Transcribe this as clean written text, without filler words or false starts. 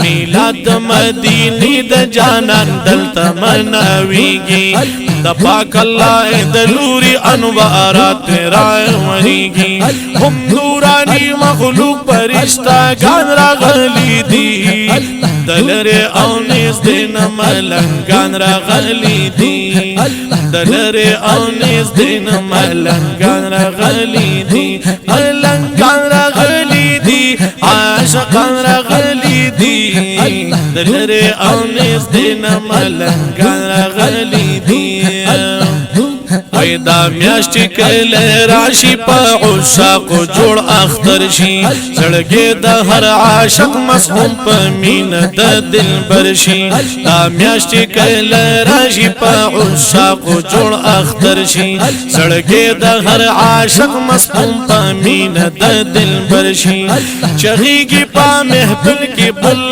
میلاد مدینی د جانان دلته مناویږي د پاک الله د لوري انوارات راوړيږي هم نوراني مخلوق پرشتہ ګان راغلي دي دلره او نږدې نه ملنګان راغلي دي دلره او نږدې نه ملنګان راغلي دي ملنګان راغلي دي عاشقان راغلي دي دلره او نږدې نه ملنګان راغلي دي دا میاشت کله راشي په عشاق جوړ اختر شي زړګي د هر عاشق مسحوم په مینه د دلبر شي دا میاشت کله راشي په عشاق جوړ اختر شي زړګي د هر عاشق مسحوم په مینه د دلبر شي چغيږي په محفل کې بل